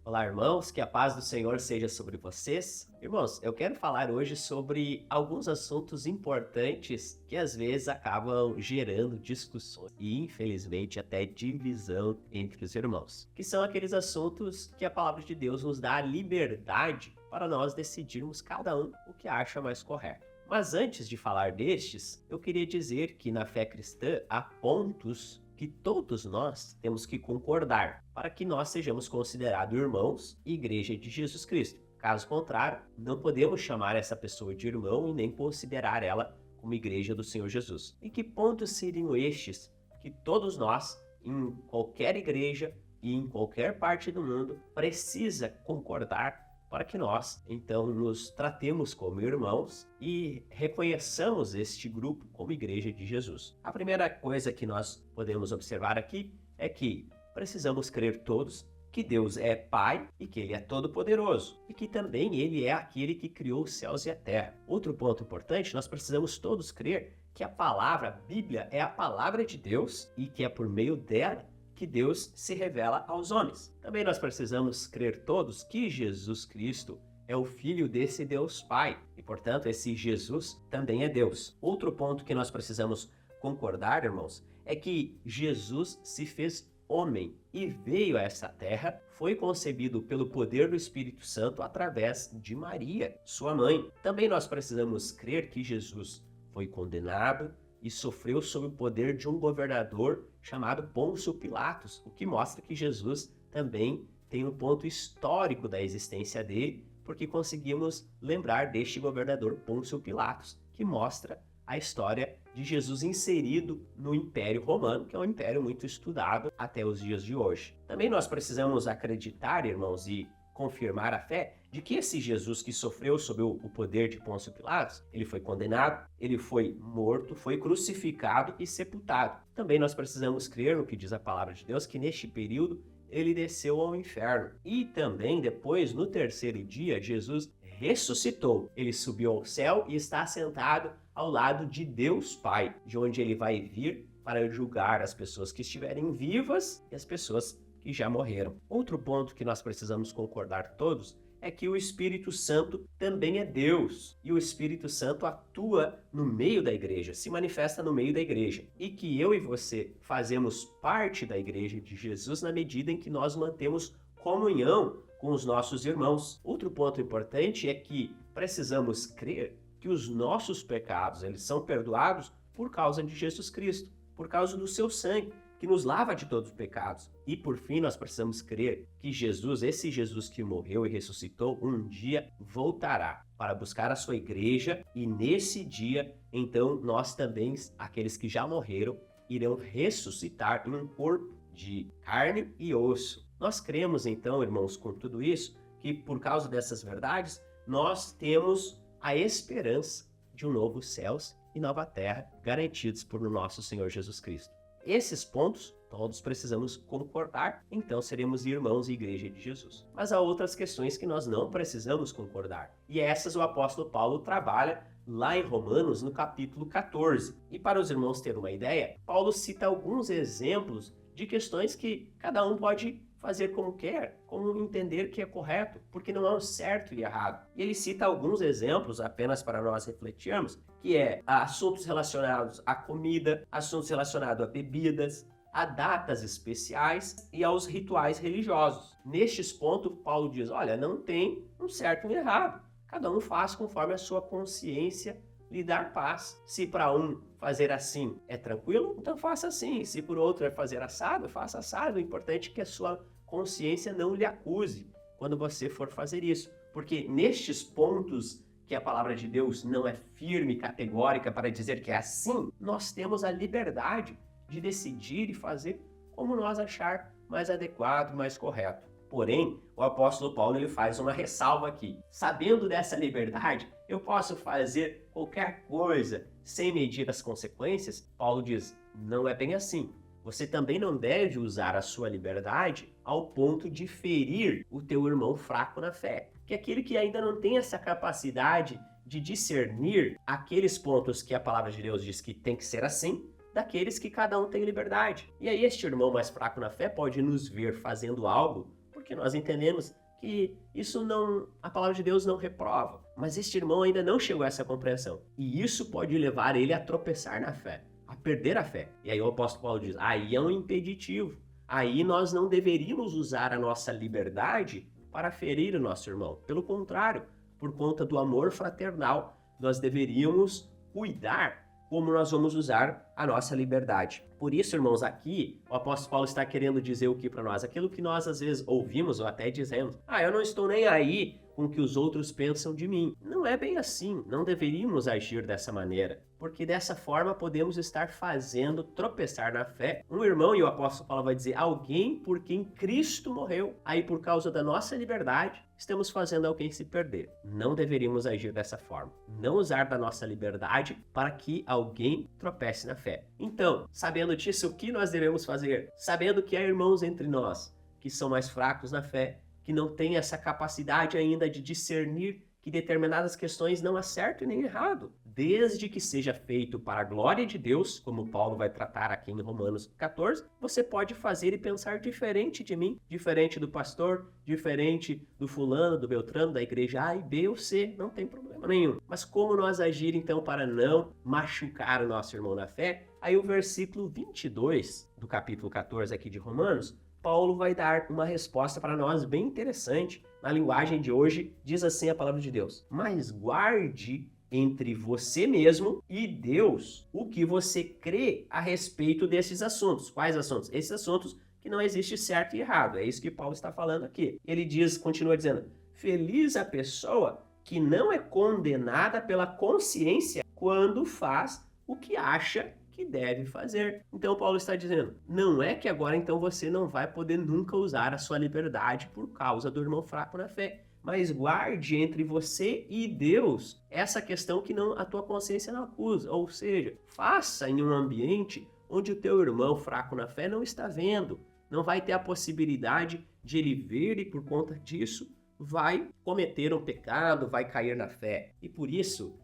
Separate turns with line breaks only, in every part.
Olá, irmãos, que a paz do Senhor seja sobre vocês. Irmãos, eu quero falar hoje sobre alguns assuntos importantes que às vezes acabam gerando discussões e, infelizmente, até divisão entre os irmãos, que são aqueles assuntos que a palavra de Deus nos dá a liberdade para nós decidirmos cada um o que acha mais correto. Mas antes de falar destes, eu queria dizer que na fé cristã há pontos que todos nós temos que concordar para que nós sejamos considerados irmãos e igreja de Jesus Cristo. Caso contrário, não podemos chamar essa pessoa de irmão e nem considerar ela como igreja do Senhor Jesus. E que pontos seriam estes que todos nós, em qualquer igreja e em qualquer parte do mundo, precisa concordar para que nós, então, nos tratemos como irmãos e reconheçamos este grupo como Igreja de Jesus? A primeira coisa que nós podemos observar aqui é que precisamos crer todos que Deus é Pai e que Ele é todo-poderoso e que também Ele é aquele que criou os céus e a terra. Outro ponto importante, nós precisamos todos crer que a palavra, a Bíblia, é a palavra de Deus e que é por meio dela que Deus se revela aos homens. Também nós precisamos crer todos que Jesus Cristo é o Filho desse Deus Pai e, portanto, esse Jesus também é Deus. Outro ponto que nós precisamos concordar, irmãos, é que Jesus se fez homem e veio a essa terra, foi concebido pelo poder do Espírito Santo através de Maria, sua mãe. Também nós precisamos crer que Jesus foi condenado e sofreu sob o poder de um governador chamado Pôncio Pilatos, o que mostra que Jesus também tem um ponto histórico da existência dele, porque conseguimos lembrar deste governador Pôncio Pilatos, que mostra a história de Jesus inserido no Império Romano, que é um império muito estudado até os dias de hoje. Também nós precisamos acreditar, irmãos, e confirmar a fé de que esse Jesus que sofreu sob o poder de Pôncio Pilatos, ele foi condenado, ele foi morto, foi crucificado e sepultado. Também nós precisamos crer no que diz a palavra de Deus, que neste período ele desceu ao inferno. E também depois, no terceiro dia, Jesus ressuscitou. Ele subiu ao céu e está sentado ao lado de Deus Pai, de onde ele vai vir para julgar as pessoas que estiverem vivas e as pessoas que já morreram. Outro ponto que nós precisamos concordar todos é que o Espírito Santo também é Deus e o Espírito Santo atua no meio da igreja, se manifesta no meio da igreja e que eu e você fazemos parte da igreja de Jesus na medida em que nós mantemos comunhão com os nossos irmãos. Outro ponto importante é que precisamos crer que os nossos pecados eles são perdoados por causa de Jesus Cristo, por causa do seu sangue, que nos lava de todos os pecados. E por fim, nós precisamos crer que Jesus, esse Jesus que morreu e ressuscitou, um dia voltará para buscar a sua igreja e nesse dia, então, nós também, aqueles que já morreram, irão ressuscitar em um corpo de carne e osso. Nós cremos, então, irmãos, com tudo isso, que por causa dessas verdades, nós temos a esperança de um novo céus e nova terra garantidos por nosso Senhor Jesus Cristo. Esses pontos todos precisamos concordar, então seremos irmãos e igreja de Jesus. Mas há outras questões que nós não precisamos concordar. E essas o apóstolo Paulo trabalha lá em Romanos, no capítulo 14. E para os irmãos terem uma ideia, Paulo cita alguns exemplos de questões que cada um pode fazer como quer, como entender que é correto, porque não há um certo e errado. E ele cita alguns exemplos apenas para nós refletirmos, que é assuntos relacionados à comida, assuntos relacionados a bebidas, a datas especiais e aos rituais religiosos. Nestes pontos, Paulo diz, olha, não tem um certo e um errado. Cada um faz conforme a sua consciência lhe dar paz. Se para um fazer assim é tranquilo, então faça assim. Se por outro é fazer assado, faça assado. O importante é que a sua consciência não lhe acuse quando você for fazer isso. Porque nestes pontos que a palavra de Deus não é firme, categórica para dizer que é assim, nós temos a liberdade de decidir e fazer como nós achar mais adequado, mais correto. Porém, o apóstolo Paulo ele faz uma ressalva aqui. Sabendo dessa liberdade, eu posso fazer qualquer coisa sem medir as consequências? Paulo diz, não é bem assim. Você também não deve usar a sua liberdade ao ponto de ferir o teu irmão fraco na fé. Que aquele que ainda não tem essa capacidade de discernir aqueles pontos que a palavra de Deus diz que tem que ser assim, daqueles que cada um tem liberdade. E aí este irmão mais fraco na fé pode nos ver fazendo algo porque nós entendemos que isso não, a palavra de Deus não reprova. Mas este irmão ainda não chegou a essa compreensão. E isso pode levar ele a tropeçar na fé, a perder a fé. E aí o apóstolo Paulo diz, aí é um impeditivo. Aí nós não deveríamos usar a nossa liberdade para ferir o nosso irmão. Pelo contrário, por conta do amor fraternal, nós deveríamos cuidar como nós vamos usar a nossa liberdade. Por isso, irmãos, aqui o apóstolo Paulo está querendo dizer o que para nós? Aquilo que nós às vezes ouvimos ou até dizemos, eu não estou nem aí com o que os outros pensam de mim. Não é bem assim, não deveríamos agir dessa maneira, porque dessa forma podemos estar fazendo tropeçar na fé um irmão, e o apóstolo Paulo vai dizer, alguém por quem Cristo morreu. Aí por causa da nossa liberdade, estamos fazendo alguém se perder. Não deveríamos agir dessa forma, não usar da nossa liberdade para que alguém tropece na fé. Então, sabendo disso, o que nós devemos fazer? Sabendo que há irmãos entre nós que são mais fracos na fé, que não têm essa capacidade ainda de discernir que determinadas questões não há certo e nem errado, desde que seja feito para a glória de Deus, como Paulo vai tratar aqui em Romanos 14, você pode fazer e pensar diferente de mim, diferente do pastor, diferente do fulano, do Beltrano, da igreja A e B ou C, não tem problema nenhum. Mas como nós agir então para não machucar o nosso irmão na fé? Aí o versículo 22 do capítulo 14 aqui de Romanos, Paulo vai dar uma resposta para nós bem interessante. Na linguagem de hoje, diz assim a palavra de Deus: mas guarde entre você mesmo e Deus o que você crê a respeito desses assuntos. Quais assuntos? Esses assuntos que não existe certo e errado. É isso que Paulo está falando aqui. Ele diz, continua dizendo, feliz a pessoa que não é condenada pela consciência quando faz o que acha que deve fazer. Então Paulo está dizendo, não é que agora então você não vai poder nunca usar a sua liberdade por causa do irmão fraco na fé, mas guarde entre você e Deus essa questão que não a tua consciência não acusa, ou seja, faça em um ambiente onde o teu irmão fraco na fé não está vendo, não vai ter a possibilidade de ele ver e por conta disso vai cometer um pecado, vai cair na fé. E por isso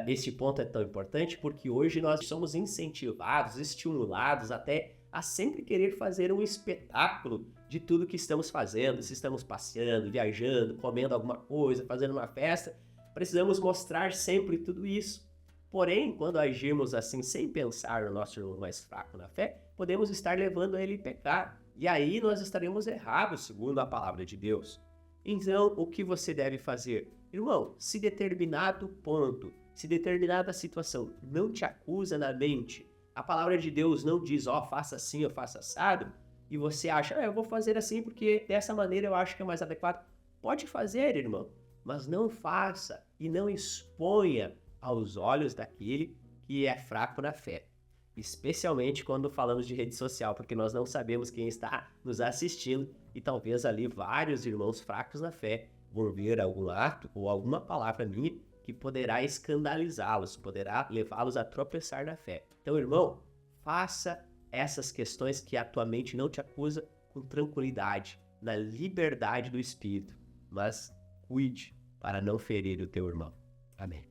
esse ponto é tão importante porque hoje nós somos incentivados, estimulados até a sempre querer fazer um espetáculo de tudo que estamos fazendo. Se estamos passeando, viajando, comendo alguma coisa, fazendo uma festa, precisamos mostrar sempre tudo isso. Porém, quando agirmos assim sem pensar no nosso irmão mais fraco na fé, podemos estar levando a ele a pecar. E aí nós estaremos errados, segundo a palavra de Deus. Então, o que você deve fazer? Irmão, se determinado ponto, se determinada situação não te acusa na mente, a palavra de Deus não diz, faça assim ou faça assado, e você acha, eu vou fazer assim porque dessa maneira eu acho que é mais adequado. Pode fazer, irmão, mas não faça e não exponha aos olhos daquele que é fraco na fé. Especialmente quando falamos de rede social, porque nós não sabemos quem está nos assistindo e talvez ali vários irmãos fracos na fé vão ver algum ato ou alguma palavra minha que poderá escandalizá-los, poderá levá-los a tropeçar na fé. Então, irmão, faça essas questões que a tua mente não te acusa com tranquilidade, na liberdade do Espírito, mas cuide para não ferir o teu irmão. Amém.